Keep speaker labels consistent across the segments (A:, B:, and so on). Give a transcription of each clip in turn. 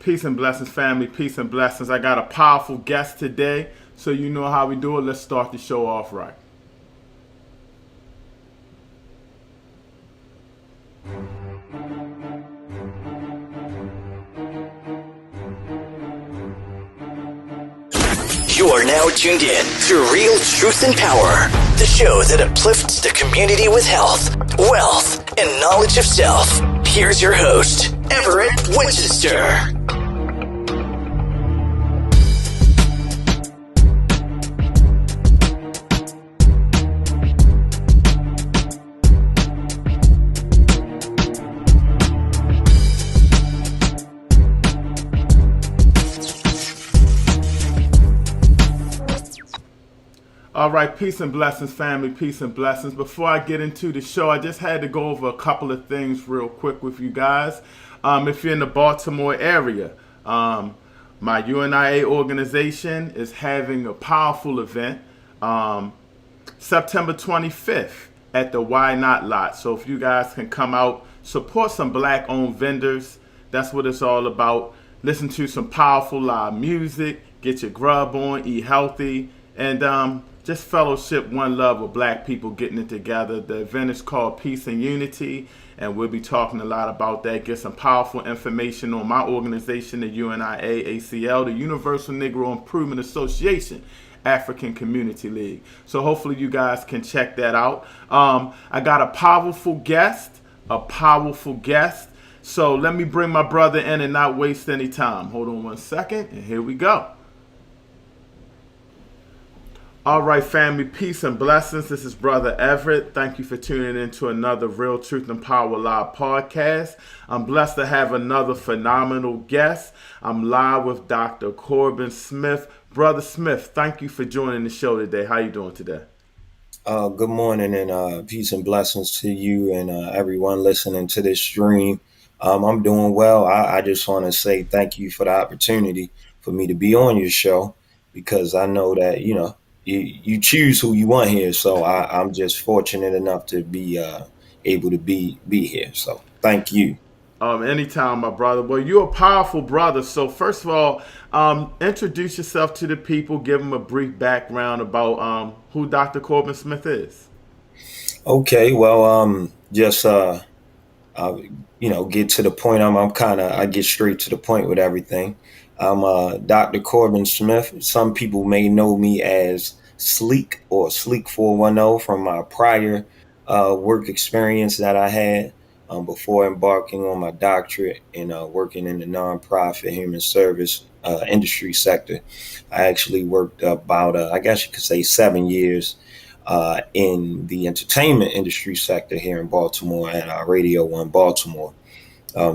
A: Peace and blessings, family. Peace and blessings. I got a powerful guest today, so you know how we do it. Let's start the show off right.
B: You are now tuned in to Real Truth and Power, the show that uplifts the community with health, wealth, and knowledge of self. Here's your host, Everett Winchester.
A: All right, peace and blessings, family. Peace and blessings. Before I get into the show, I just had to go over a couple of things real quick with you guys. If you're in the Baltimore area, my UNIA organization is having a powerful event September 25th at the Why Not lot. So if you guys can come out, support some black-owned vendors. That's what it's all about. Listen to some powerful live music, get your grub on, eat healthy, and just fellowship, one love with black people getting it together. The event is called Peace and Unity, and we'll be talking a lot about that. Get some powerful information on my organization, the UNIA ACL, the Universal Negro Improvement Association, African Community League. So hopefully you guys can check that out. I got a powerful guest. So let me bring my brother in and not waste any time. Hold on one second, and here we go. All right, family, peace and blessings. This is Brother Everett. Thank you for tuning in to another Real Truth and Power Live podcast. I'm blessed to have another phenomenal guest. I'm live with Dr. Corbin Smith. Brother Smith, thank you for joining the show today. How you doing today?
C: Good morning and peace and blessings to you and everyone listening to this stream. I'm doing well. I just want to say thank you for the opportunity for me to be on your show, because I know that, you choose who you want here. So I'm just fortunate enough to be able to be here. So thank you.
A: Anytime, my brother. Well, you're a powerful brother. So first of all, introduce yourself to the people. Give them a brief background about who Dr. Corbin Smith is.
C: Okay, well, just get to the point. I get straight to the point with everything. I'm Dr. Corbin Smith. Some people may know me as Sleek or Sleek 410 from my prior work experience that I had before embarking on my doctorate and working in the nonprofit human service industry sector. I actually worked about, I guess you could say, 7 years in the entertainment industry sector here in Baltimore at Radio 1 Baltimore.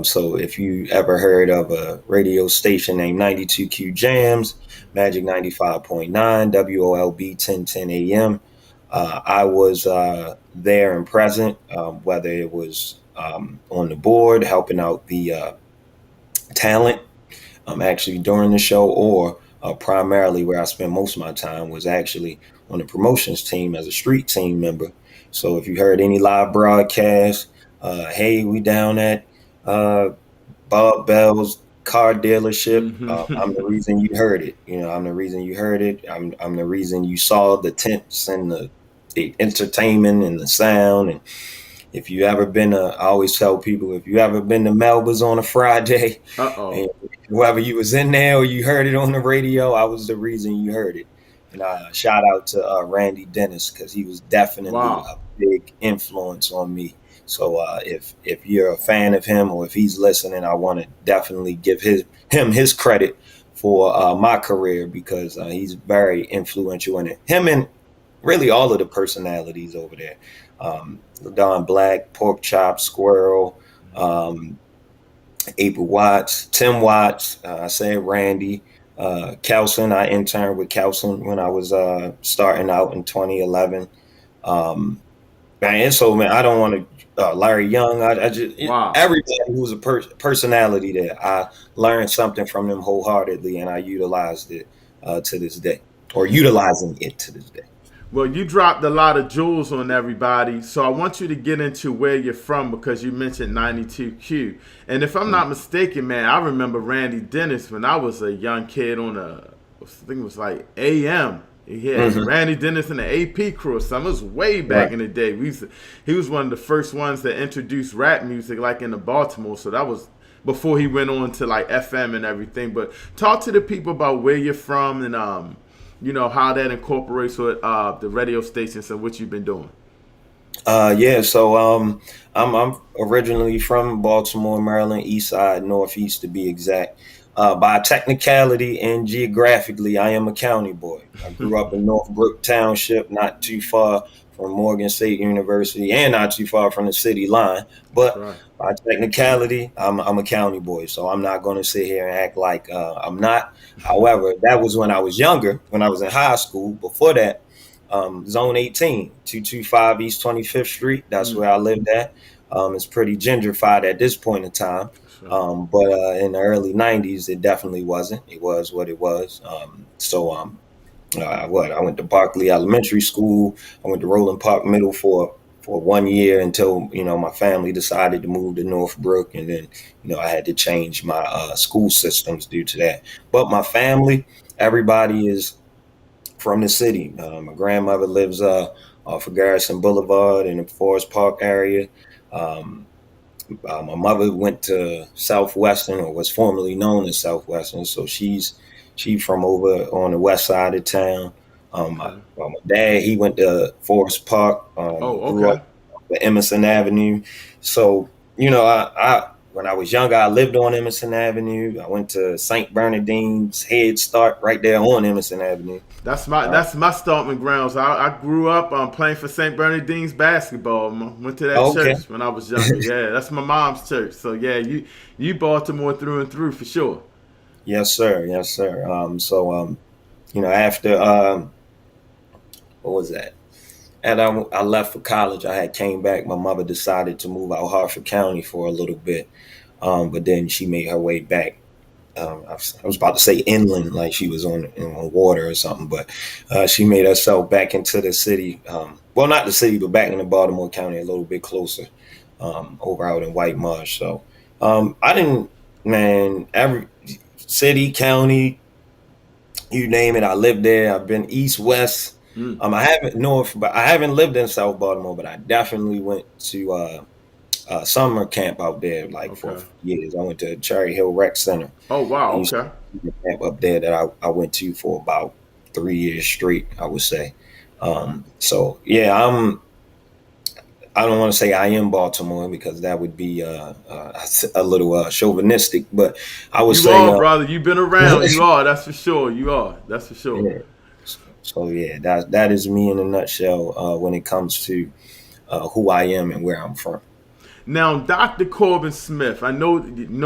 C: So if you ever heard of a radio station named 92Q Jams, Magic 95.9, WOLB 1010 AM, I was there and present, whether it was on the board, helping out the talent actually during the show, or primarily where I spent most of my time was actually on the promotions team as a street team member. So if you heard any live broadcast, hey, we down at Bob Bell's car dealership. I'm the reason you heard it. I'm the reason you heard it. I'm the reason you saw the tents and the entertainment and the sound. And if you ever been I always tell people, if you ever been to Melba's on a Friday, and whoever you was in there or you heard it on the radio, I was the reason you heard it. And shout out to Randy Dennis, because he was definitely a big influence on me. So if you're a fan of him, or if he's listening, I want to definitely give him his credit for my career, because he's very influential in it. Him and really all of the personalities over there. Don Black, Pork Chop, Squirrel, April Watts, Tim Watts, I said Randy, Kelson. I interned with Kelson when I was starting out in 2011. And so, man, I don't want to Larry Young. I just everybody who was a personality there, I learned something from them wholeheartedly, and I utilized it to this day, or utilizing it to this day.
A: Well, you dropped a lot of jewels on everybody, so I want you to get into where you're from because you mentioned 92Q. And if I'm not mistaken, man, I remember Randy Dennis when I was a young kid on I think it was like AM. He had Randy Dennis and the AP crew or something. It was way back in the day. He was one of the first ones that introduced rap music like in the Baltimore, so that was before he went on to like FM and everything. But talk to the people about where you're from and how that incorporates with the radio stations and what you've been doing.
C: So I'm originally from Baltimore, Maryland, East Side, Northeast to be exact. By technicality and geographically, I am a county boy. I grew up in Northbrook Township, not too far from Morgan State University and not too far from the city line. But by technicality, I'm a county boy, so I'm not going to sit here and act like I'm not. However, that was when I was younger, when I was in high school. Before that, Zone 18, 225 East 25th Street. That's where I lived at. It's pretty gentrified at this point in time. But in the early 90s, it definitely wasn't. It was what it was. I went to Barkley Elementary School. I went to Roland Park Middle for 1 year until, my family decided to move to Northbrook. And then, I had to change my school systems due to that. But my family, everybody is from the city. My grandmother lives off of Garrison Boulevard in the Forest Park area. My mother went to Southwestern, or was formerly known as Southwestern, so she's from over on the west side of town. My dad, he went to Forest Park. Grew up at Emerson Avenue. So I when I was younger, I lived on Emerson Avenue. I went to St. Bernardine's Head Start right there on Emerson Avenue.
A: That's my starting grounds. I grew up playing for St. Bernardine's basketball. Went to that church when I was younger. Yeah, that's my mom's church. So yeah, you Baltimore through and through for sure.
C: Yes, sir. Yes, sir. After what was that? And I left for college. I had came back. My mother decided to move out Harford County for a little bit, but then she made her way back. I was about to say inland, like she was on water or something, but she made herself back into the city. Well, not the city, but back in the Baltimore County, a little bit closer, over out in White Marsh. So I didn't, man, every city, county, you name it, I lived there. I've been east, west. I haven't north, but I haven't lived in South Baltimore, but I definitely went to summer camp out there for years. I went to Cherry Hill Rec Center.
A: Oh wow, okay.
C: Camp up there that I went to for about 3 years straight, I would say. So yeah, I don't want to say I am Baltimore because that would be a little chauvinistic, but I would say
A: you are, brother. You've been around. You are. That's for sure. You are. That's for sure.
C: Yeah. So yeah, that is me in a nutshell when it comes to who I am and where I'm from.
A: Now, Dr. Corbin Smith, I know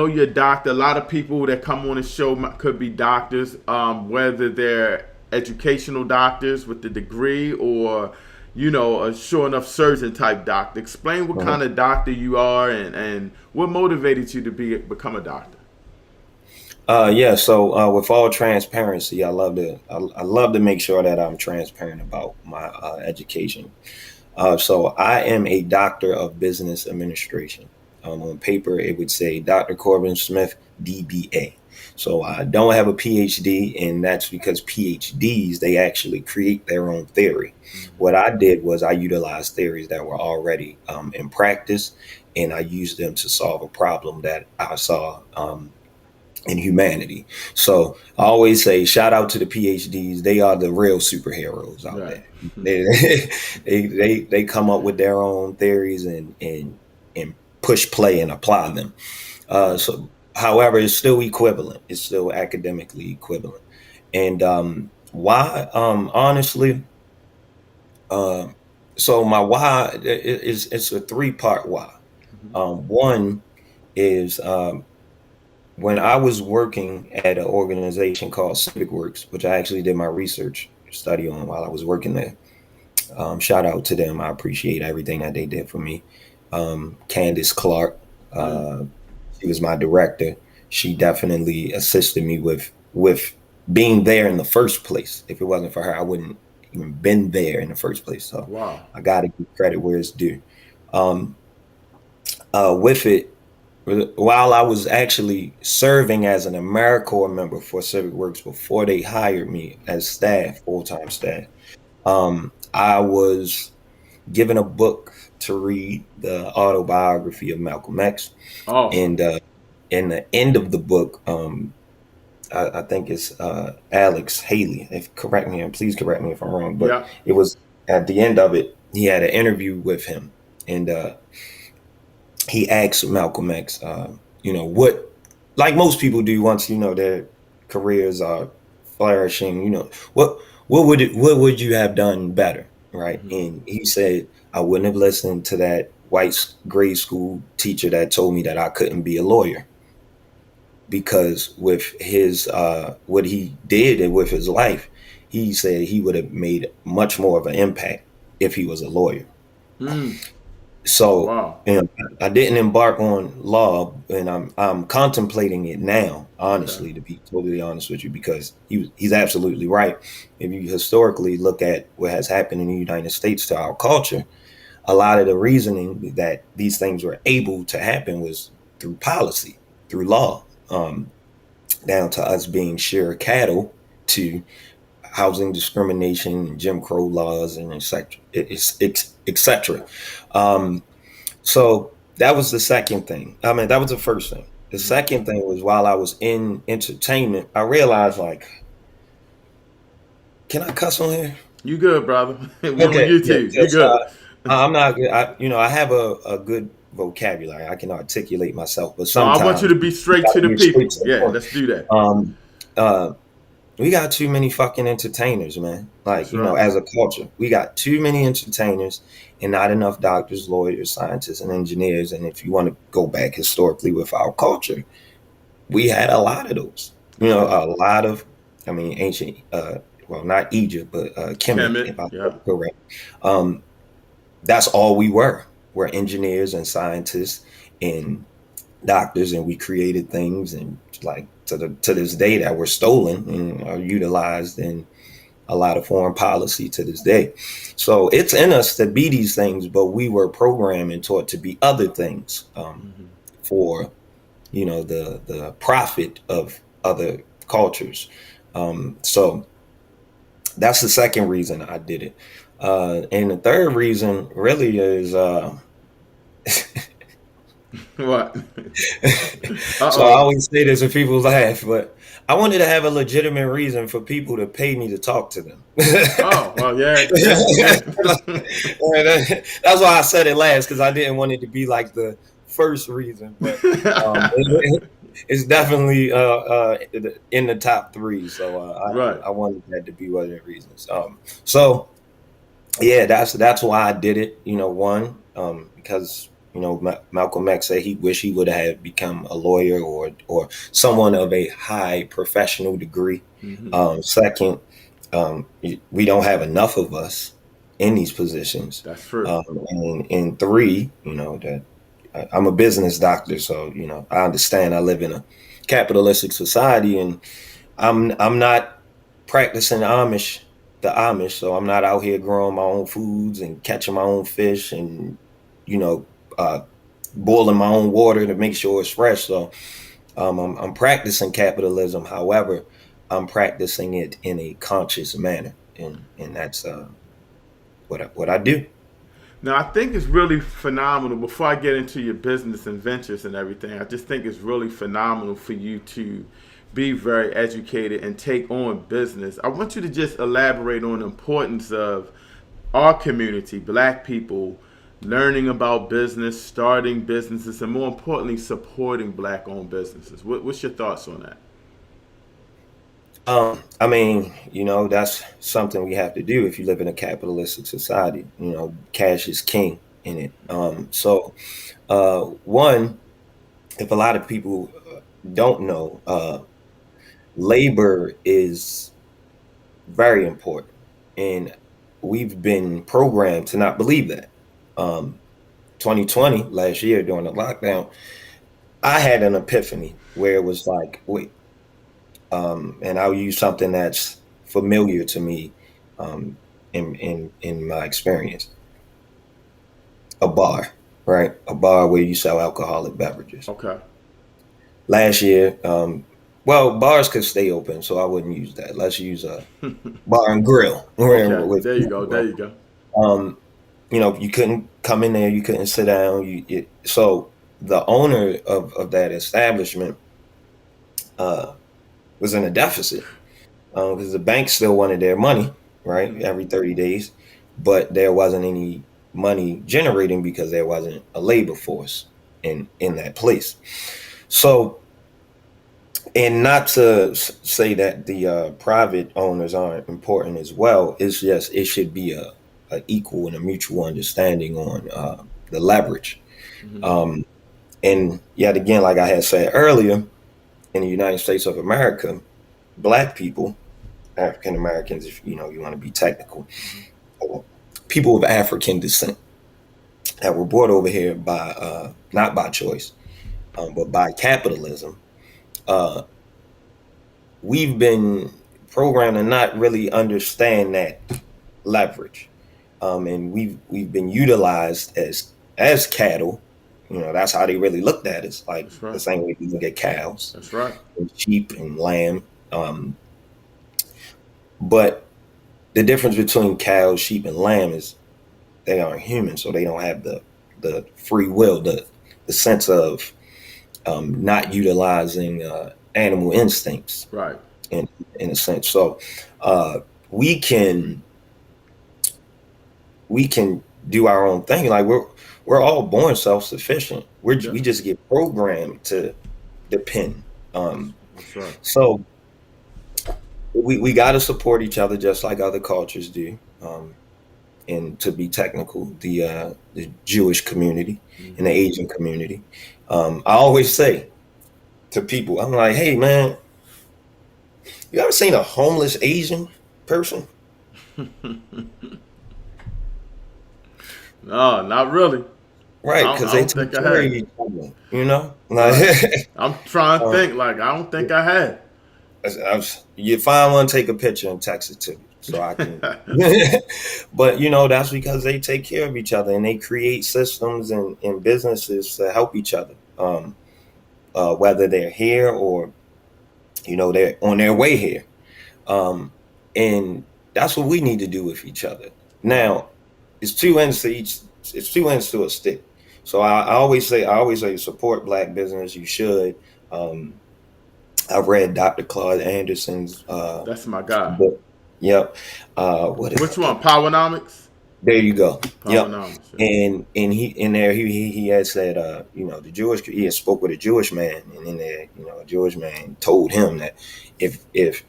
A: you're a doctor. A lot of people that come on the show could be doctors, whether they're educational doctors with the degree or, a sure enough surgeon type doctor. Explain what kind of doctor you are and what motivated you to become a doctor.
C: So with all transparency, I love to make sure that I'm transparent about my education. So I am a doctor of business administration. On paper, it would say Dr. Corbin Smith, DBA. So I don't have a PhD, and that's because PhDs, they actually create their own theory. What I did was I utilized theories that were already in practice, and I used them to solve a problem that I saw in humanity. So I always say, shout out to the PhDs. They are the real superheroes out there. They come up with their own theories and push play and apply them. However, it's still equivalent. It's still academically equivalent. And why? Honestly, so my why it's a 3-part why. One is when I was working at an organization called Civic Works, which I actually did my research study on while I was working there. Shout out to them. I appreciate everything that they did for me. Candace Clark, she was my director. She definitely assisted me with being there in the first place. If it wasn't for her, I wouldn't even been there in the first place. So
A: Wow.
C: I got to give credit where it's due. With it, while I was actually serving as an AmeriCorps member for Civic Works before they hired me as staff, full-time staff, I was given a book to read, the autobiography of Malcolm X.
A: Awesome.
C: And in the end of the book, I think it's Alex Haley. Please correct me if I'm wrong. But
A: Yeah.
C: it was at the end of it, he had an interview with him, and he asked Malcolm X, what, like most people do once their careers are flourishing, what would you have done better, right?
A: Mm-hmm.
C: And he said, I wouldn't have listened to that white grade school teacher that told me that I couldn't be a lawyer, because with his what he did and with his life, he said he would have made much more of an impact if he was a lawyer.
A: Mm.
C: So,
A: Wow.
C: I didn't embark on law, and I'm contemplating it now, honestly, to be totally honest with you, because he's absolutely right. If you historically look at what has happened in the United States to our culture, a lot of the reasoning that these things were able to happen was through policy, through law, down to us being sheer cattle to housing discrimination, Jim Crow laws, and etc. So that was the second thing. I mean, that was the first thing. The second thing was, while I was in entertainment, I realized, like, can I cuss on here?
A: You good, brother? We're on
C: Okay, yeah,
A: YouTube. You good?
C: I'm not good. I have a good vocabulary. I can articulate myself, but
A: No, I want you
C: sometimes
A: to be
C: you
A: straight to
C: gotta
A: the
C: get straight
A: people.
C: to the
A: Yeah,
C: point.
A: let's do that.
C: Uh, we got too many fucking entertainers, man. Like,
A: That's right.
C: as a culture, we got too many entertainers and not enough doctors, lawyers, scientists, and engineers. And if you want to go back historically with our culture, we had a lot of those.
A: That's right.
C: A lot of, ancient, well, not Egypt, but Kemet,
A: Kemet.
C: if I'm
A: Yeah.
C: correct. Um, that's all we were. We're engineers and scientists and doctors, and we created things, and like to this day, that were stolen and are utilized in a lot of foreign policy to this day. So it's in us to be these things, but we were programmed and taught to be other things, for the profit of other cultures. So that's the second reason I did it. And the third reason really is
A: What?
C: so I
A: Uh-oh.
C: always say this and people laugh, but I wanted to have a legitimate reason for people to pay me to talk to them.
A: Oh, well, yeah.
C: That's why I said it last, because I didn't want it to be like the first reason, but it's definitely in the top three. So
A: Right.
C: I wanted that to be one of the reasons. So yeah, that's why I did it. Because Malcolm X said he wished he would have become a lawyer or someone of a high professional degree. Second, we don't have enough of us in these positions.
A: That's true.
C: And three, that I'm a business doctor, so I understand. I live in a capitalistic society, and I'm not practicing the Amish, so I'm not out here growing my own foods and catching my own fish and uh, boiling my own water to make sure it's fresh. So I'm practicing capitalism. However, I'm practicing it in a conscious manner, and that's what I do.
A: Now, I think it's really phenomenal. Before I get into your business and ventures and everything, I just think it's really phenomenal for you to be very educated and take on business. I want you to just elaborate on the importance of our community, black people, learning about business, starting businesses, and more importantly, supporting black-owned businesses. What's your thoughts on that?
C: That's something we have to do if you live in a capitalistic society. Cash is king in it. One, if a lot of people don't know, labor is very important, and we've been programmed to not believe that. 2020, last year during the lockdown, I had an epiphany where it was like, wait, and I'll use something that's familiar to me. in my experience. A bar, right? A bar where you sell alcoholic beverages.
A: Okay.
C: Last year, well, bars could stay open, so I wouldn't use that. Let's use a bar and grill.
A: Okay.
C: With
A: There you go. There
C: people.
A: you go.
C: Um, you couldn't come in there, you couldn't sit down. So the owner of that establishment uh, was in a deficit because the bank still wanted their money, right, every 30 days, but there wasn't any money generating because there wasn't a labor force in that place. So, and not to say that the private owners aren't important as well. It's just it should be a equal and a mutual understanding on the leverage.
A: Mm-hmm.
C: Um, and yet again, like I had said earlier, in the United States of America, Black people, African Americans, if you want to be technical, or people of African descent that were brought over here by not by choice, but by capitalism. Uh, we've been programmed to not really understand that leverage, and we've been utilized as cattle. That's how they really looked at us, like
A: That's
C: the
A: right.
C: same way we look at cows
A: That's right.
C: and sheep and lamb. But the difference between cows, sheep, and lamb is they aren't human, so they don't have the free will, the sense of not utilizing animal instincts
A: Right.
C: in a sense. So uh, we can do our own thing. Like we're all born self sufficient.
A: Yeah.
C: We just get programmed to depend.
A: That's right.
C: So we got to support each other just like other cultures do. And to be technical, the Jewish community and the Asian community. I always say to people, I'm like, hey man, you ever seen a homeless Asian person?
A: No, not really.
C: Right, because
A: I
C: they
A: don't
C: take
A: think I
C: care of
A: had.
C: each other, you know?
A: Right.
C: Like,
A: I'm trying to think. Like I don't think I had.
C: you find one, take a picture and text it to me so I can. But that's because they take care of each other and they create systems and businesses to help each other, whether they're here or they're on their way here. And that's what we need to do with each other. Now, it's two ends to each. It's two ends to a stick. So I always say, support Black business. You should. I've read Dr. Claude Anderson's
A: That's my guy.
C: book. Yep. What is
A: Which
C: it?
A: one? Powernomics.
C: There you go. Yep.
A: Powernomics. Yeah.
C: And he in there he had said the Jewish, he had spoke with a Jewish man, and in there a Jewish man told him that if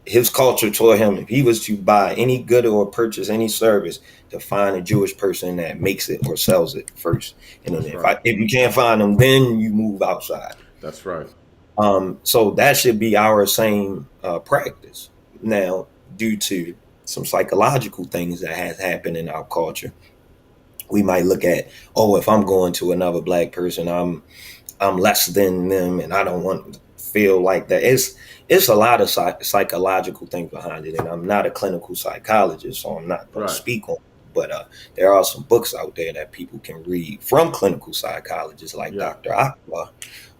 C: his culture told him if he was to buy any good or purchase any service, to find a Jewish person that makes it or sells it first, and then if you can't find them, then you move outside.
A: That's right.
C: So that should be our same practice. Now, due to some psychological things that has happened in our culture, we might look at, if I'm going to another Black person, I'm less than them, and I don't want to feel like that. It's a lot of psychological things behind it, and I'm not a clinical psychologist, so I'm not going to speak on it. But there are some books out there that people can read from clinical psychologists like Dr. Akbar,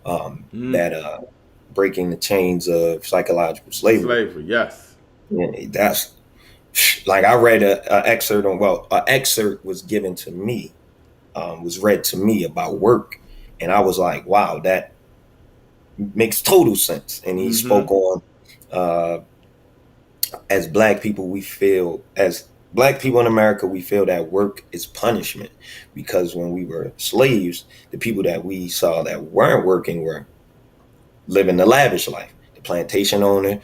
C: that breaking the chains of psychological slavery.
A: Yes.
C: And that's like I read an excerpt an excerpt was given to me, was read to me about work, and I was like, wow, that makes total sense. And he spoke on as Black people, as Black people in America, we feel that work is punishment, because when we were slaves, the people that we saw that weren't working were living the lavish life, the plantation owner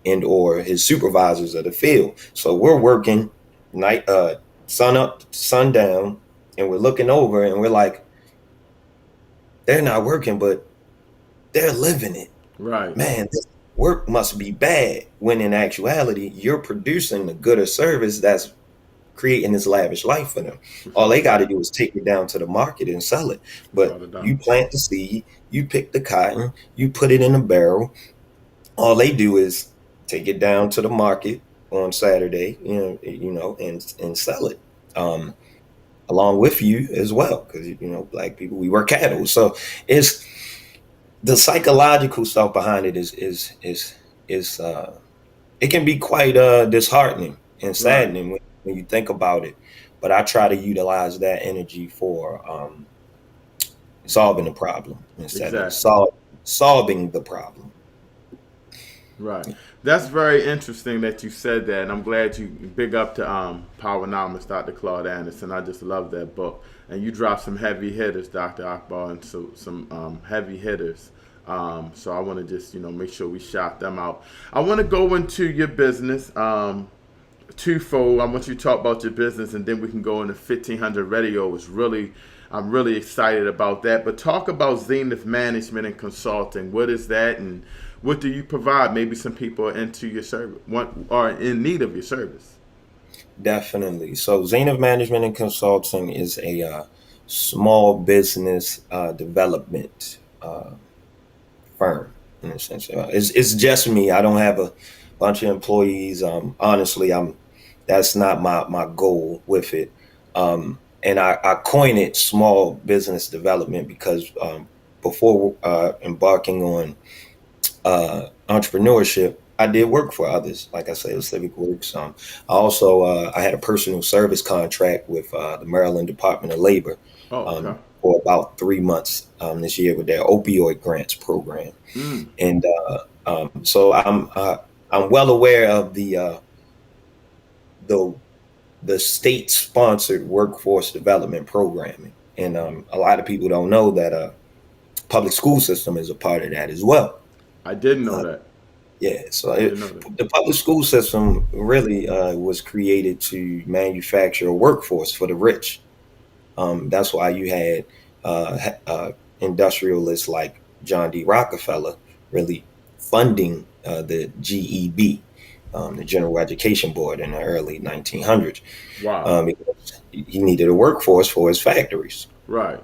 C: and or his supervisors of the field. So we're working night, sun up, sun down, and we're looking over and we're like, they're not working, but they're living it.
A: Right.
C: Man, this work must be bad, when in actuality, you're producing the good or service that's creating this lavish life for them. All they got to do is take it down to the market and sell it. But you plant the seed, you pick the cotton, you put it in a barrel. All they do is take it down to the market, on Saturday, and sell it. Along with you as well, because black people, we work cattle. So it's the psychological stuff behind it is it can be quite disheartening and
A: Right.
C: saddening when you think about it. But I try to utilize that energy for solving the problem instead of
A: Exactly.
C: solving the problem.
A: Right. That's very interesting that you said that, and I'm glad you big up to Powernomics, Dr. Claude Anderson. I just love that book, and you dropped some heavy hitters, Dr. Akbar, and so some heavy hitters. So I want to just make sure we shout them out. I want to go into your business twofold. I want you to talk about your business, and then we can go into 1500 Radio. I'm really excited about that. But talk about Zenith Management and Consulting. What is that, and what do you provide? Maybe some people are into your service, are in need of your service.
C: Definitely. So Zenith Management and Consulting is a small business development firm in a sense. It's just me. I don't have a bunch of employees. Honestly, that's not my goal with it. And I coined it small business development because before embarking on entrepreneurship, I did work for others. Like I said, Civic Works. I also I had a personal service contract with the Maryland Department of Labor
A: Oh, okay.
C: for about 3 months this year with their opioid grants program,
A: Mm,
C: and so I'm well aware of the the state sponsored workforce development programming, and a lot of people don't know that public school system is a part of that as well.
A: I didn't know
C: Uh,
A: that.
C: Yeah, so
A: I didn't know that.
C: the public school system really was created to manufacture a workforce for the rich. That's why you had industrialists like John D. Rockefeller really funding the GEB, the General Education Board, in the early 1900s,
A: Wow.
C: because he needed a workforce for his factories.
A: Right.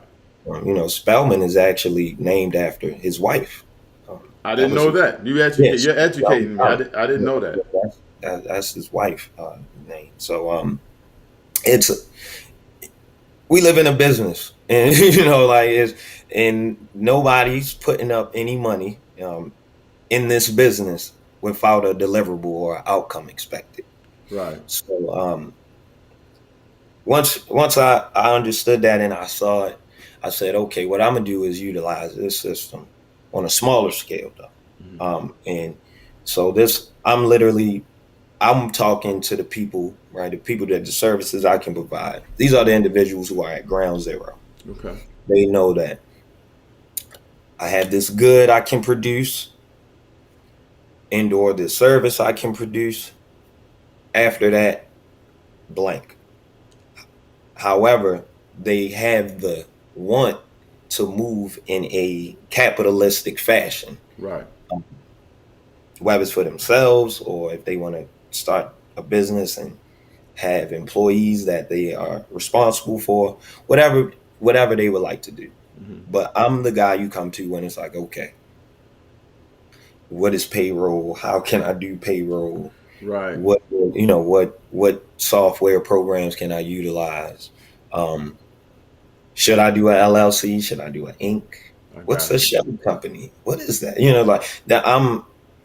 C: Spelman is actually named after his wife.
A: I
C: That
A: didn't
C: was
A: know that.
C: Yes,
A: You're educating me. I didn't know that.
C: that's his wife name. So it's we live in a business, and like and nobody's putting up any money in this business without a deliverable or outcome expected.
A: Right.
C: So once I understood that and I saw it, I said, okay, what I'm gonna do is utilize this system on a smaller scale, though.
A: Hmm.
C: And so I'm talking to the people, right? The people that the services I can provide. These are the individuals who are at ground zero.
A: Okay.
C: They know that I have this good I can produce, and or this service I can produce. After that, blank. However, they have the want to move in a capitalistic fashion,
A: Right.
C: whether it's for themselves or if they want to start a business and have employees that they are responsible for, whatever they would like to do.
A: Hmm.
C: But I'm the guy you come to when it's like, okay, what is payroll? How can I do payroll?
A: Right.
C: What software programs can I utilize? Um, should I do a LLC? Should I do an Inc?
A: I
C: What's
A: got
C: a
A: you.
C: shell company? What is that? Like that. I'm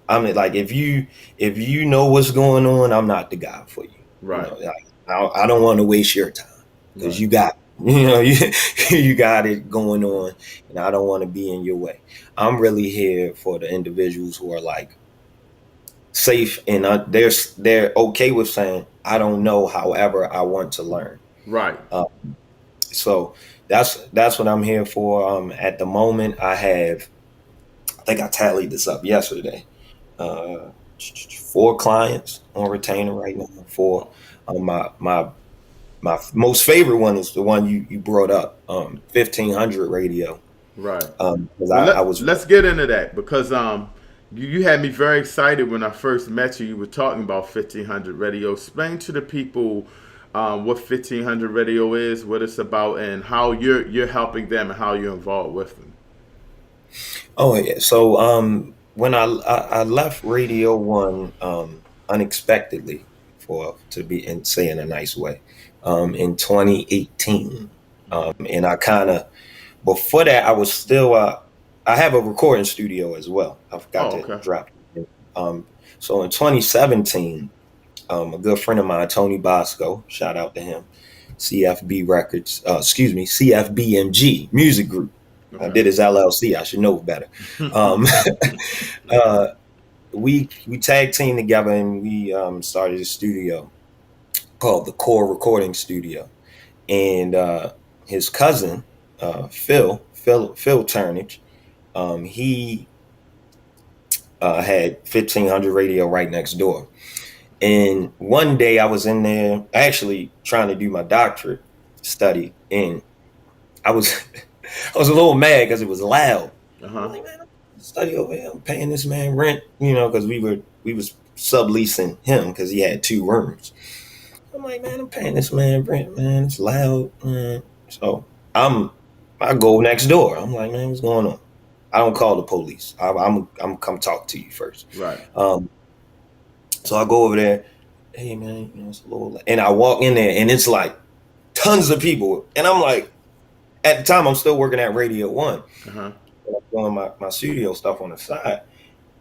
C: like, if you know what's going on, I'm not the guy for you.
A: Right.
C: Like, I don't want to waste your time because
A: Right.
C: you got you you got it going on, and I don't want to be in your way. I'm really here for the individuals who are like safe and they're okay with saying I don't know. However, I want to learn.
A: Right.
C: Uh, so that's what I'm here for. At the moment, I think I tallied this up yesterday. Uh, 4 clients on retainer right now. Four. My most favorite one is the one you brought up, 1500 radio.
A: Right.
C: Because
A: Well,
C: I was
A: let's get into that because you had me very excited when I first met you. You were talking about 1500 Radio. Explain to the people what 1500 Radio is, what it's about, and how you're helping them and how you're involved with them.
C: oh yeah. So when I left Radio One unexpectedly, to be and say in a nice way. In 2018, and I kind of before that I was still I have a recording studio as well. I forgot
A: Oh,
C: to
A: okay.
C: drop it. So in 2017, a good friend of mine, Tony Bosco, shout out to him, CFB Records, CFBMG Music Group. I
A: Okay.
C: did his LLC. I should know better. Um, uh, we tag teamed together and we started a studio called the Core Recording Studio. And his cousin, Phil Turnage, he had 1500 radio right next door. And one day I was in there actually trying to do my doctorate study, and I was I was a little mad because it was loud. I'm
A: Uh-huh.
C: like, man, I'm study over here. I'm paying this man rent, because we was subleasing him because he had 2 rooms. I'm like, man, I'm paying this man rent, man. It's loud, man. So I go next door. I'm like, man, what's going on? I don't call the police. I'm come talk to you first.
A: Right.
C: So I go over there. Hey, man, it's a little. And I walk in there, and it's like tons of people. And I'm like, at the time, I'm still working at Radio One.
A: Uh-huh.
C: I'm doing my studio stuff on the side,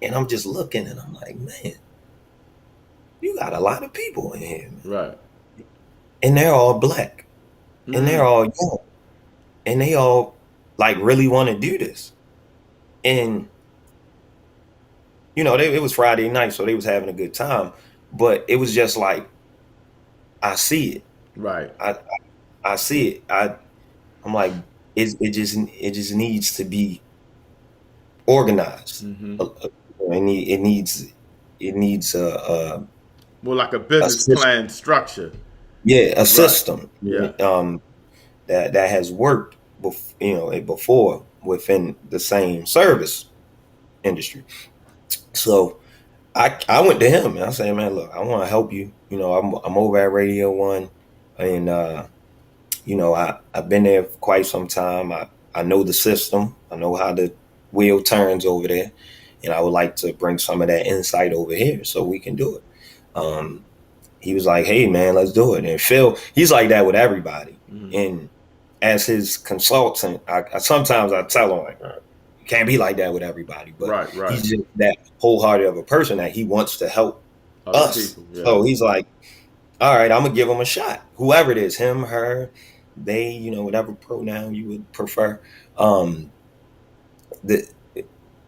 C: and I'm just looking, and I'm like, man, you got a lot of people in here, man.
A: Right.
C: And they're all black, and they're
A: Mm.
C: all young, and they all like really want to do this. And it was Friday night, so they was having a good time. But it was just like, I see it.
A: Right.
C: I see it. I'm like, it just needs to be organized.
A: Mm-hmm.
C: It needs
A: More like a
C: a
A: business
C: system.
A: plan structure.
C: Yeah, a
A: Right.
C: system.
A: Yeah.
C: That has worked before within the same service industry. So I went to him and I said, man, look, I want to help you. I'm over at Radio One, and I've been there for quite some time. I know the system. I know how the wheel turns over there, and I would like to bring some of that insight over here so we can do it. He was like, hey, man, let's do it. And Phil, he's like that with everybody.
A: Mm-hmm.
C: And as his consultant, I sometimes I tell him, like, you can't be like that with everybody. But
A: Right.
C: he's just that wholehearted of a person that he wants to help
A: Other
C: us.
A: people. Yeah.
C: So he's like, all right, I'm going to give him a shot. Whoever it is, him, her, they, whatever pronoun you would prefer. The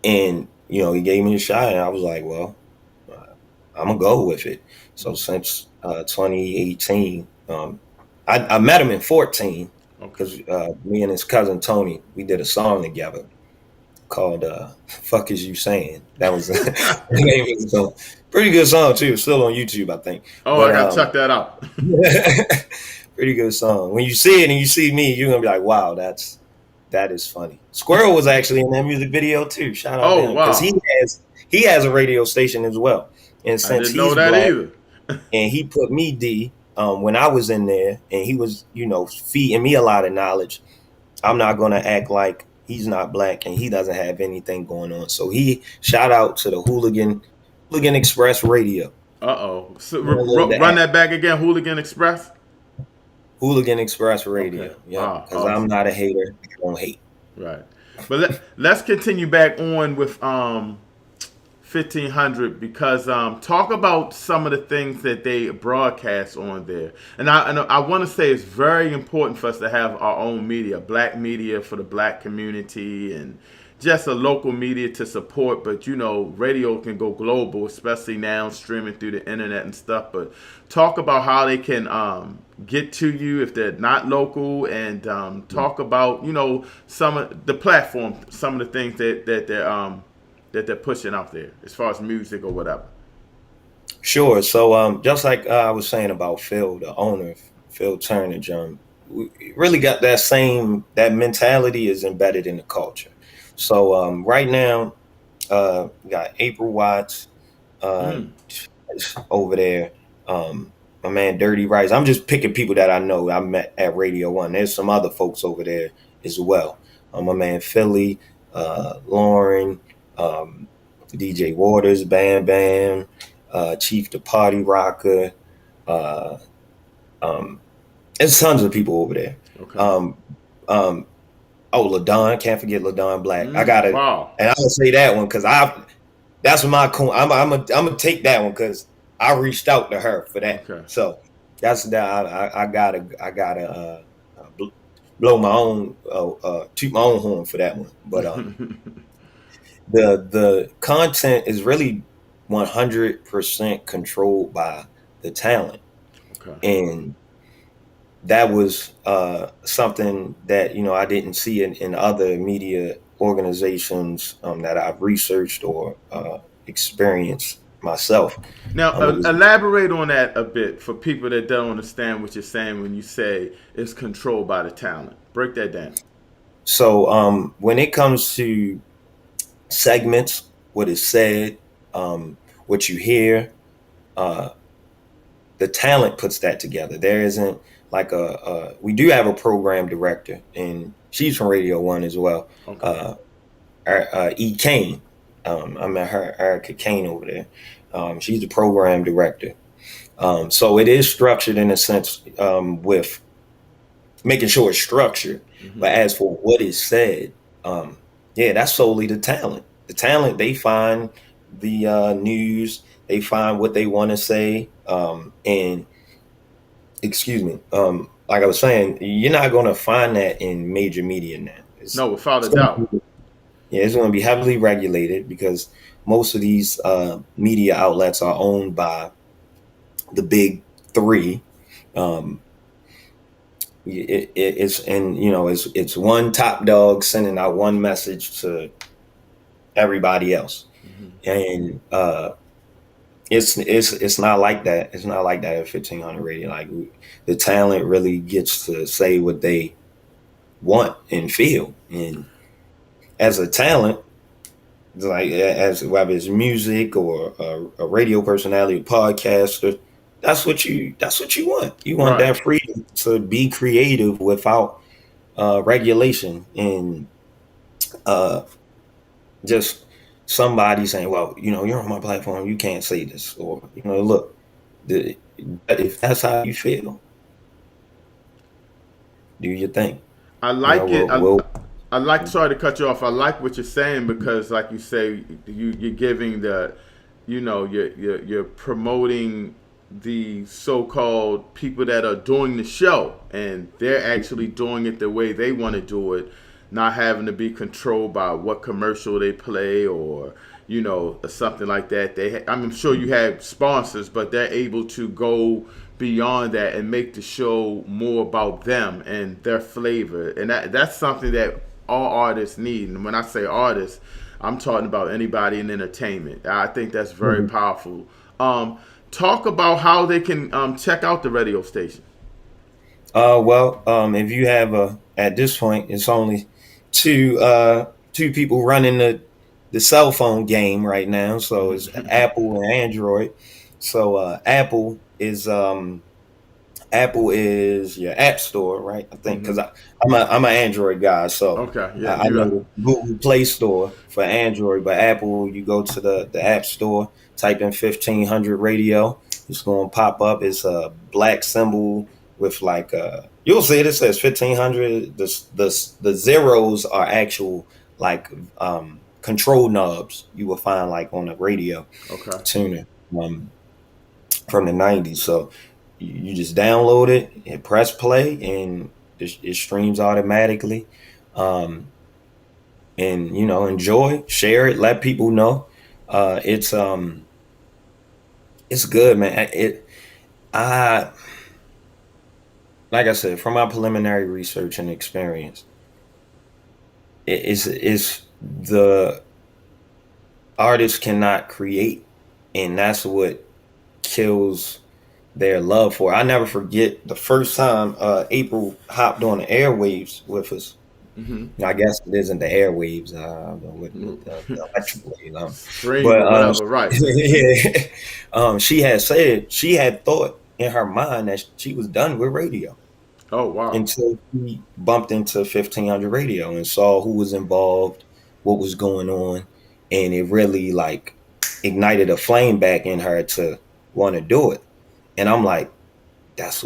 C: And, he gave me a shot, and I was like, well, I'm going to go with it. So since 2018, I met him in 14 because me and his cousin Tony, we did a song together called Fuck Is You Saying. That was the name of the song. Pretty good song, too. Still on YouTube, I think.
A: Oh,
C: But,
A: I got to check that out.
C: pretty good song. When you see it and you see me, you're going to be like, wow, that is funny. Squirrel was actually in that music video, too. Shout out to him.
A: Wow.
C: Because he has a radio station as well. And
A: I
C: since
A: didn't know
C: he's
A: that
C: black,
A: either.
C: and he put me D when I was in there, and he was, feeding me a lot of knowledge. I'm not going to act like he's not black and he doesn't have anything going on. So shout out to the Hooligan Express Radio.
A: Uh-oh. So, run that back again, Hooligan Express?
C: Hooligan Express Radio.
A: Okay.
C: Yeah,
A: Wow.
C: because I'm not a hater. I don't hate.
A: Right. But let's continue back on with 1500 because talk about some of the things that they broadcast on there. And I want to say it's very important for us to have our own media, black media for the black community, and just a local media to support. But radio can go global, especially now streaming through the internet and stuff. But talk about how they can get to you if they're not local, and talk about some of the platform, some of the things that they're pushing out there as far as music or whatever.
C: Sure. So just like I was saying about Phil, the owner, Phil Turnage, we really got that mentality is embedded in the culture. So right now, we got April Watts over there. My man Dirty Rice. I'm just picking people that I know I met at Radio One. There's some other folks over there as well. My man Philly, Lauren, DJ Waters, Bam Bam, Chief the Party Rocker, Uh, there's tons of people over there.
A: Okay.
C: Um, oh, LaDon, can't forget LaDon Black. I gotta,
A: Wow.
C: and I'm gonna say that one because that's my I'm gonna take that one because I reached out to her for that.
A: Okay.
C: So that's that. I gotta blow my own toot my own horn for that one. But the content is really 100% controlled by the talent,
A: Okay.
C: and that was something that I didn't see in other media organizations that I've researched or experienced myself.
A: Now,
C: It was
A: elaborate on that a bit for people that don't understand what you're saying when you say it's controlled by the talent. Break that down.
C: so when it comes to segments, what is said, what you hear, uh, the talent puts that together. There isn't like we do have a program director, and she's from Radio One as well.
A: Okay.
C: E. Kane. I met her, Erica Kane, over there. She's the program director. So it is structured in a sense with making sure it's structured.
A: Mm-hmm.
C: But as for what is said, yeah, that's solely the talent. The talent, they find the news, they find what they want to say. And excuse me, like I was saying, you're not going to find that in major media now.
A: No, without a doubt.
C: Yeah, it's going to be heavily regulated because most of these media outlets are owned by the big three. It's one top dog sending out one message to everybody else, and it's not like that. It's not like that at 1500 Radio. Like the talent really gets to say what they want and feel, and as a talent, like as whether it's music or a radio personality, a podcaster, that's what you want. You want
A: Right.
C: that freedom to be creative without regulation and just somebody saying, well, you're on my platform, you can't say this, or look, if that's how you feel, do your thing.
A: I like it.
C: We'll
A: I like. Sorry to cut you off. I like what you're saying because, like you say, you're giving the, you're promoting the so-called people that are doing the show, and they're actually doing it the way they want to do it, not having to be controlled by what commercial they play or something like that. I'm sure you have sponsors, but they're able to go beyond that and make the show more about them and their flavor, and that's something that all artists need. And when I say artists, I'm talking about anybody in entertainment. I think that's very powerful. Talk about how they can check out the radio station.
C: If you have at this point, it's only two people running the cell phone game right now. So it's Apple and Android. So Apple is your app store, right? I think because I'm an Android guy, so
A: Okay, yeah,
C: I know the Google Play Store for Android, but Apple, you go to the App Store, type in 1500 Radio, it's going to pop up. It's a black symbol with like you'll see it says 1500. The zeros are actual like control knobs you will find like on a radio tuner from the 90s. So you just download it and press play, and it streams automatically. And enjoy, share it, let people know. It's good, man. Like I said, from my preliminary research and experience, it's the artists cannot create, and that's what kills their love for it. I never forget the first time April hopped on the airwaves with us. I guess it isn't the airwaves, the electrical wave.
A: Whatever, right?
C: Yeah. She had said she had thought in her mind that she was done with radio.
A: Oh, wow.
C: Until she bumped into 1500 Radio and saw who was involved, what was going on, and it really like ignited a flame back in her to want to do it. And I'm like, that's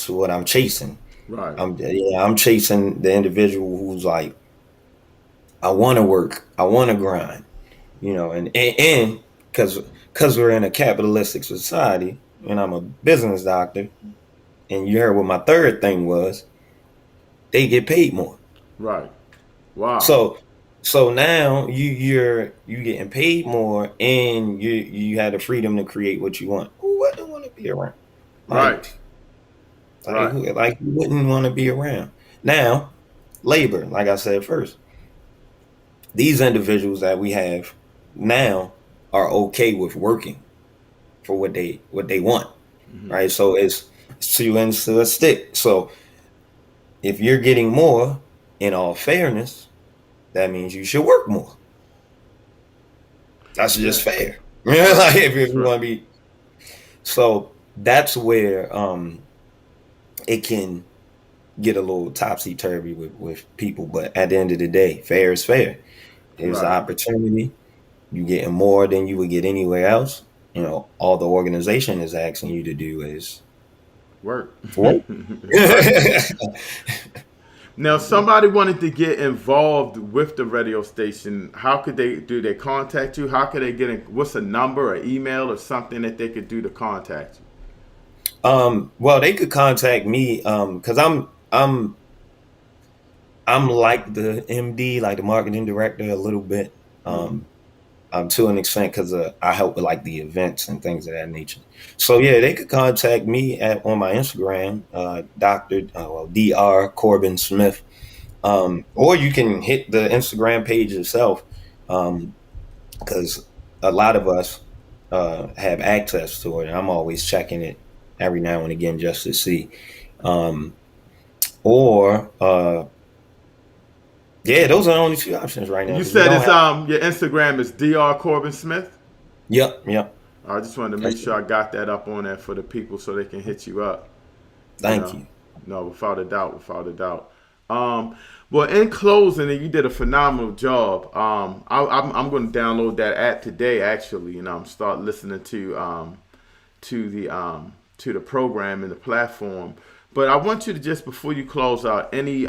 C: what I'm chasing.
A: Right.
C: I'm chasing the individual who's like, I want to work, I want to grind, and because we're in a capitalistic society, and I'm a business doctor, and you heard what my third thing was, they get paid more.
A: Right. Wow.
C: So so now you getting paid more, and you had the freedom to create what you want. Who wouldn't want to be around?
A: Right.
C: Like
A: Right.
C: you wouldn't want to be around. Now, labor, like I said first, these individuals that we have now are okay with working for what they want,
A: Hmm.
C: right? So it's two ends to a stick. So if you're getting more, in all fairness, that means you should work more. That's just
A: Yeah.
C: fair.
A: Right.
C: Like if
A: That's
C: you
A: right.
C: want to be, so that's where it can get a little topsy turvy with people. But at the end of the day, fair is fair. There's the
A: Right.
C: opportunity. You getting more than you would get anywhere else. All the organization is asking you to do is
A: Work.
C: work.
A: Right. Now, if somebody wanted to get involved with the radio station, how could they do? They contact you? How could they get in? What's a number, or email, or something that they could do to contact you?
C: Well, they could contact me because I'm like the MD, like the marketing director, a little bit.
A: Hmm.
C: Um, to an extent because I help with like the events and things of that nature. So yeah, they could contact me on my Instagram, Dr. Corbin Smith, or you can hit the Instagram page itself, because a lot of us have access to it. And I'm always checking it every now and again just to see. Um, or Yeah, those are the only two options right now
A: You
C: because we
A: said
C: don't
A: it's
C: have.
A: your Instagram is Dr. Corbin Smith.
C: Yep, yep.
A: I just wanted to make
C: That's
A: sure
C: it.
A: I got that up on there for the people so they can hit you up. You
C: Thank
A: know,
C: you.
A: no, without a doubt, without a doubt. Well, in closing, and you did a phenomenal job. I'm going to download that app today, actually, and start listening to the program and the platform. But I want you to just before you close out, any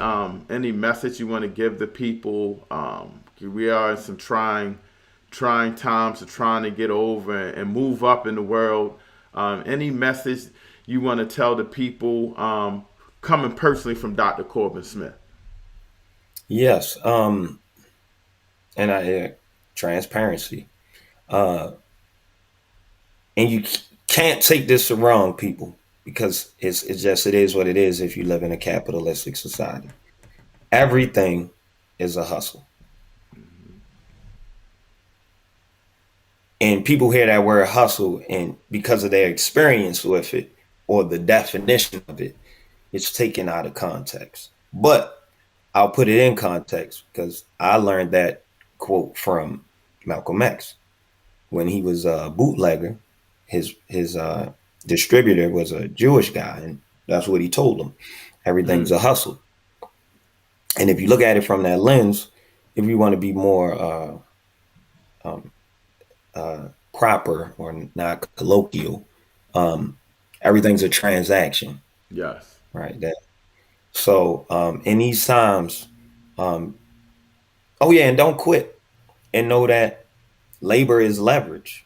A: message you want to give the people. We are in some trying times of trying to get over and move up in the world. Any message you want to tell the people coming personally from Dr. Corbin Smith?
C: Yes. And transparency. Uh, and you can't take this wrong, people, because it is what it is. If you live in a capitalistic society, everything is a hustle, and people hear that word hustle, and because of their experience with it or the definition of it, it's taken out of context. But I'll put it in context because I learned that quote from Malcolm X when he was a bootlegger. His distributor was a Jewish guy, and that's what he told him. Everything's
A: Mm,
C: a hustle. And if you look at it from that lens, if you want to be more um, proper or not colloquial, um, everything's a transaction,
A: yes.
C: right? So in these times, um, oh yeah, and don't quit, and know that labor is leverage.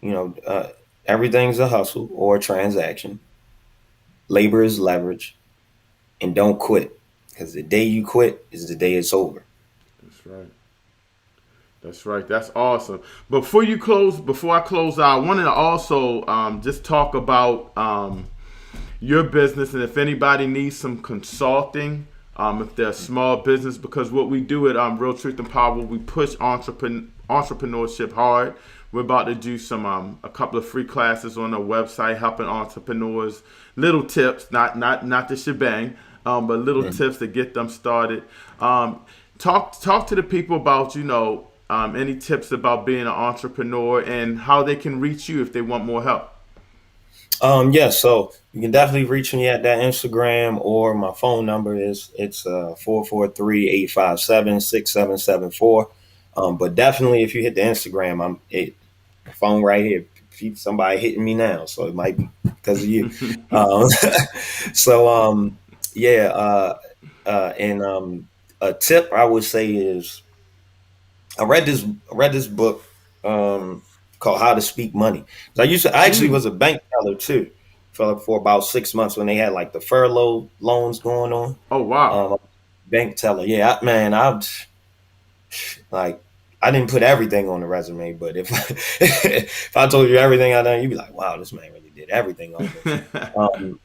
C: You know, everything's a hustle or a transaction. Labor is leverage, and don't quit because the day you quit is the day it's over.
A: That's right. That's right. That's awesome. Before I close out, I wanted to also just talk about your business and if anybody needs some consulting, if they're a small business, because what we do at Real Truth and Power, we push entrepreneurship hard. We're about to do a couple of free classes on our website helping entrepreneurs, little tips, not the shebang, but little
C: Mm.
A: tips to get them started. Talk to the people about any tips about being an entrepreneur and how they can reach you if they want more help.
C: Yes, so you can definitely reach me at that Instagram, or my phone number is it's 443-857-6774. But definitely if you hit the Instagram, phone right here. somebody hitting me now, so it might be because of you. Um, so yeah, and a tip I would say is I read this book called How to Speak Money. So I actually was a bank teller too for about 6 months when they had like the furlough loans going on.
A: Oh wow.
C: Bank teller, yeah, man, like I didn't put everything on the resume, but if if I told you everything I done, you'd be like, wow, this man really did everything almost.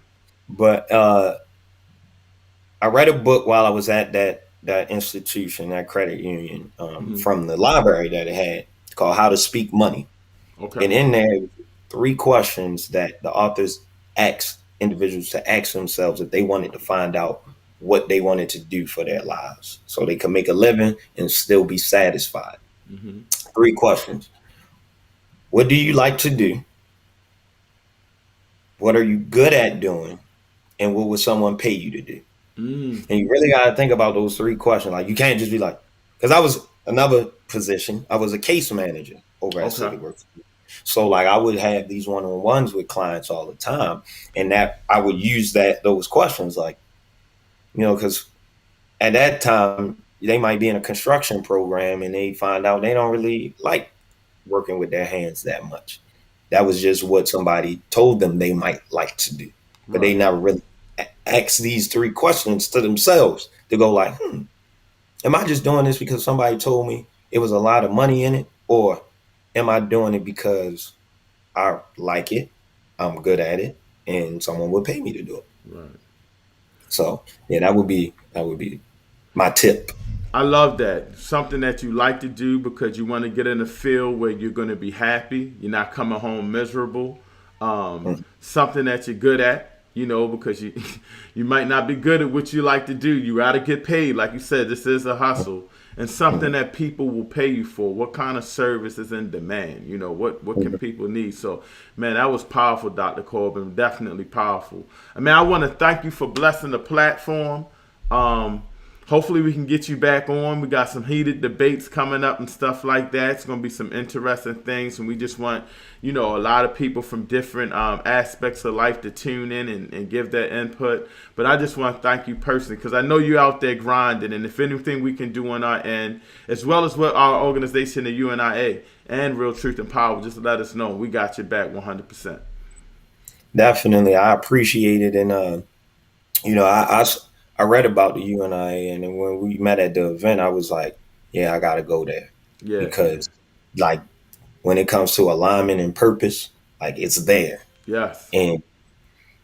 C: But I read a book while I was at that institution, that credit union, from the library that it had called How to Speak Money.
A: Okay.
C: And in there, 3 questions that the authors asked individuals to ask themselves if they wanted to find out what they wanted to do for their lives so they could make a living and still be satisfied. 3 questions. What do you like to do? What are you good at doing? And what would someone pay you to do? And you really got to think about those 3 questions. Like, you can't just be like, because I was another position. I was a case manager over at
A: Okay.
C: Citigroup. So like I would have these one-on-ones with clients all the time, and that I would use those questions, like, because at that time they might be in a construction program and they find out they don't really like working with their hands that much. That was just what somebody told them they might like to do, but they
A: Right.
C: never really asked these 3 questions to themselves to go like, am I just doing this because somebody told me it was a lot of money in it, or am I doing it because I like it, I'm good at it, and someone would pay me to do it?
A: Right.
C: So yeah, that would be my tip.
A: I love that. Something that you like to do because you want to get in a field where you're going to be happy. You're not coming home miserable.
C: Mm.
A: Something that you're good at, because you you might not be good at what you like to do. You got to get paid. Like you said, this is a hustle. And something that people will pay you for. What kind of service is in demand? What can people need? So, man, that was powerful, Dr. Corbin. Definitely powerful. I mean, I want to thank you for blessing the platform. Hopefully we can get you back on. We got some heated debates coming up and stuff like that. It's going to be some interesting things. And we just want, a lot of people from different aspects of life to tune in and give their input. But I just want to thank you personally because I know you're out there grinding. And if anything we can do on our end, as well as what our organization, the UNIA and Real Truth and Power, just let us know. We got your back 100%.
C: Definitely, I appreciate it, and I read about the UNIA, and then when we met at the event, I was like, yeah, I got to go there
A: Yeah.
C: because, like, when it comes to alignment and purpose, like, it's there.
A: Yes.
C: And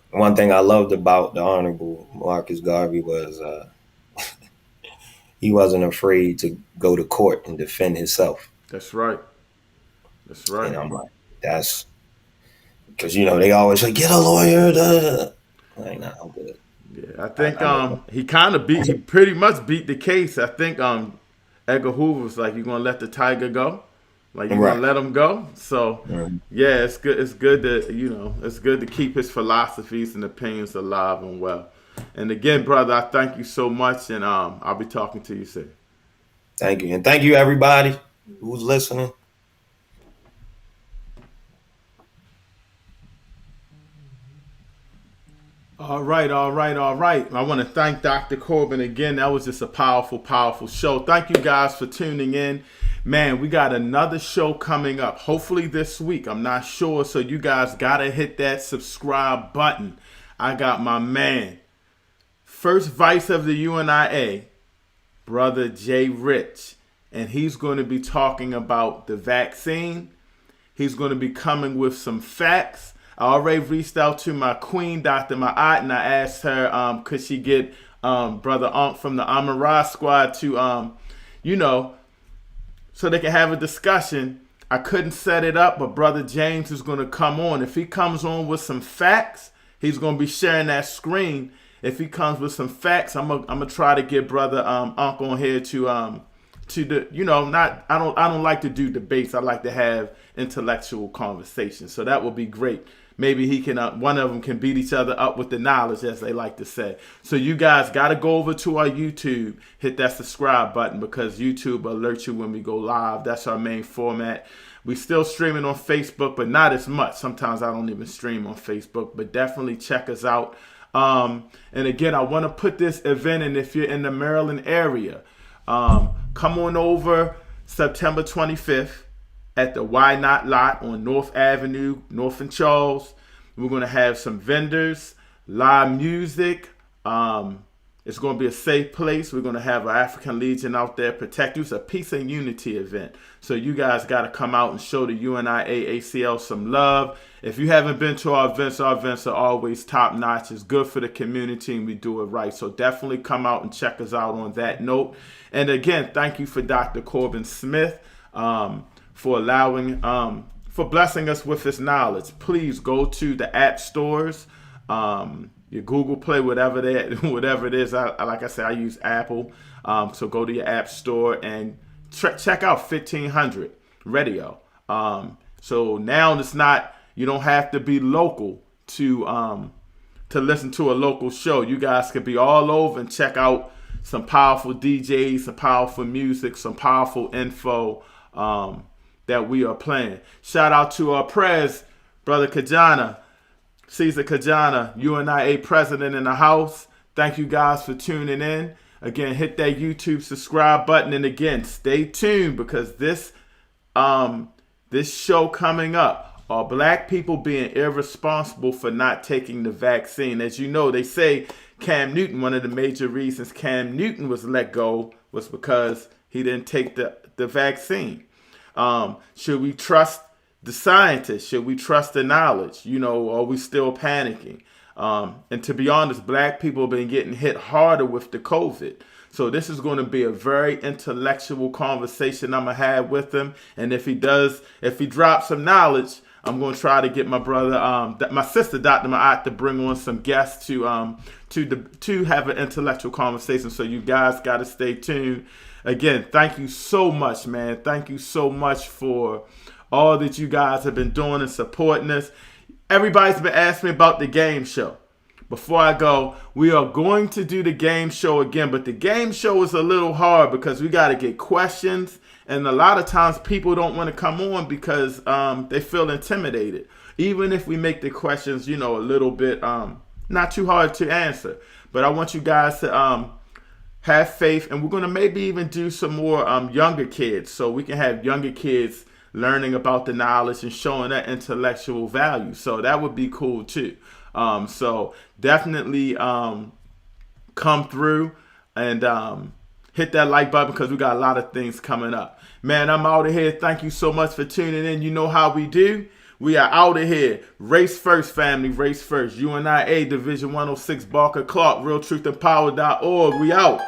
C: one thing I loved about the Honorable Marcus Garvey was he wasn't afraid to go to court and defend himself.
A: That's right. That's right.
C: And I'm like, that's because they always say get a lawyer. Da, da, da. Like, nah, I'm good.
A: Yeah, I
C: I,
A: think
C: I know.
A: he pretty much beat the case. I think Edgar Hoover was like, "You gonna let the tiger go? Like you gonna
C: Right.
A: let him go?" So
C: Mhm.
A: yeah, it's good. It's good to it's good to keep his philosophies and opinions alive and well. And again, brother, I thank you so much, and I'll be talking to you soon.
C: Thank you. And thank you, everybody who's listening.
A: All right, all right, all right. I want to thank Dr. Corbin again. That was just a powerful, powerful show. Thank you guys for tuning in. Man, we got another show coming up, hopefully this week. I'm not sure, so you guys got to hit that subscribe button. I got my man, first vice of the UNIA, Brother Jay Rich, and he's going to be talking about the vaccine. He's going to be coming with some facts. I already reached out to my queen, Dr. Ma'at, and I asked her, could she get Brother Unc from the Amara squad to, so they can have a discussion. I couldn't set it up, but Brother James is going to come on. If he comes on with some facts, he's going to be sharing that screen. If he comes with some facts, I'm gonna try to get Brother Unc on here to the not I don't like to do debates. I like to have intellectual conversations. So that would be great. maybe he can, one of them can beat each other up with the knowledge, as they like to say. So you guys got to go over to our YouTube, hit that subscribe button, because YouTube will alert you when we go live. That's our main format. We still streaming on Facebook, but not as much. Sometimes I don't even stream on Facebook, but definitely check us out. And again, I want to put this event in if you're in the Maryland area. Come on over September 25th at the Why Not lot on North Avenue, North and Charles. We're going to have some vendors, live music. It's going to be a safe place. We're going to have our African Legion out there protect you. It's a peace and unity event. So you guys got to come out and show the UNIA ACL some love. If you haven't been to our events are always top notch. It's good for the community and we do it right. So definitely come out and check us out on that note. And again, thank you for Dr. Corbin Smith for allowing, for blessing us with his knowledge. Please go to the app stores, your Google Play, whatever it is. Like I said, I use Apple. So go to your app store and check out 1500 Radio. So now it's not, you don't have to be local to listen to a local show. You guys could be all over and check out some powerful DJs, some powerful music, some powerful info that we are playing. Shout out to our Prez, Brother Kajana, Caesar Kajana, UNIA president in the house. Thank you guys for tuning in. Again, hit that YouTube subscribe button. And again, stay tuned, because this show coming up are black people being irresponsible for not taking the vaccine. As you know, they say Cam Newton, one of the major reasons Cam Newton was let go was because he didn't take the vaccine. Should we trust the scientists? Should we trust the knowledge? Are we still panicking? And to be honest, black people have been getting hit harder with the COVID. So this is going to be a very intellectual conversation I'm going to have with him. And if he drops some knowledge, I'm going to try to get my brother, my sister, Dr. Ma'at, to bring on some guests to have an intellectual conversation. So you guys got to stay tuned. Again, thank you so much, man. Thank you so much for all that you guys have been doing and supporting us. Everybody's been asking me about the game show. Before I go, we are going to do the game show again, but the game show is a little hard because we got to get questions, and a lot of times people don't want to come on because they feel intimidated. Even if we make the questions, a little bit not too hard to answer. But I want you guys to have faith, and we're going to maybe even do some more younger kids, so we can have younger kids learning about the knowledge and showing that intellectual value. So that would be cool too. So definitely come through and hit that like button, because we got a lot of things coming up. Man, I'm out of here. Thank you so much for tuning in. You know how we do. We are out of here. Race first, family. Race first. UNIA Division 106 Barker Clark. RealTruthAndPower.org. We out.